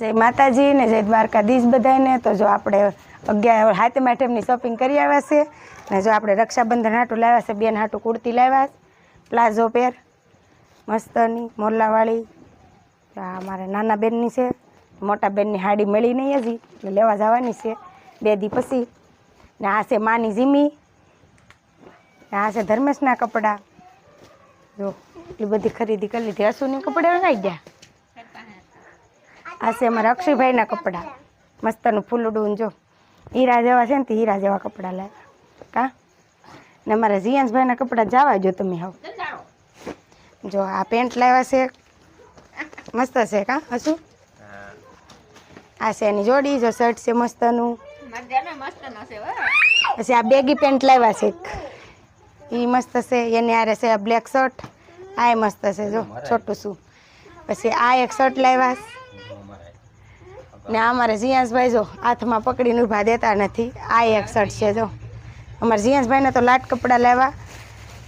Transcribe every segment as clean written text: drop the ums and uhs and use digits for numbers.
જય માતાજી ને જય દ્વારકાધીશ બધાને। તો જો આપણે 11 હાથમ આઠમની શોપિંગ કરી આવ્યા છે ને જો આપણે રક્ષાબંધન હાટું લાવ્યા છે, બેન હાટું કુર્તી લાવ્યા, પ્લાઝો પેર મસ્તની મોરલાવાળી। આ મારે નાના બેનની છે, મોટા બેનની હાડી મળી નહીં હજી એટલે લેવા જવાની છે 2 દી પછી। ને આ છે માની જીમી, આ છે ધર્મેશના કપડાં। જો એટલી બધી ખરીદી કરી લીધી। હસુની કપડાં આવી ગયા। આ છે અમારા અક્ષયભાઈના કપડાં, મસ્તનું ફૂલડું જો હીરા જેવા છે ને તે હીરા જેવા કપડાં લાવ્યા કા। ને અમારા જીયાંશભાઈના કપડાં જવા જો તમે હાવ। જો આ પેન્ટ લાવ્યા છે, મસ્ત છે કા હસુ। આ છે એની જોડી, જો શર્ટ છે મસ્તનું। પછી આ બેગી પેન્ટ લાવ્યા છે, એ મસ્ત છે। એની આરે છે બ્લેક શર્ટ, આ મસ્ત છે જો છોટું શું। પછી આ એક શર્ટ લાવ્યા ને અમારે જીયાંશભાઈ જો હાથમાં પકડીને ઊભા દેતા નથી। આ એક શર્ટ છે જો અમારે જીયાંશભાઈને તો લાટ કપડાં લાવ્યા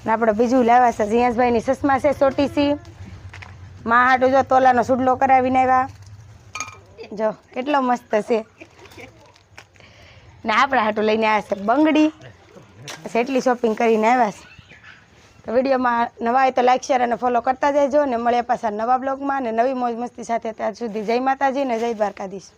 ને આપણે બીજું લાવ્યા છે જીયાંશભાઈની ચશ્મા છે છોટી સી। માં હાટું જો તોલાનો સુડલો કરાવીને આવ્યા, જો કેટલો મસ્ત છે। ને આપણે હાટું લઈને આવ્યા છે બંગડી। બસ એટલી શોપિંગ કરીને આવ્યા છે। તો વિડીયોમાં નવા હોય તો લાઈક શેર અને ફોલો કરતા જજો ને મળ્યા પાછા નવા બ્લોગમાં ને નવી મોજ મસ્તી સાથે। ત્યાર સુધી જય માતાજી ને જય દ્વારકાધીશ।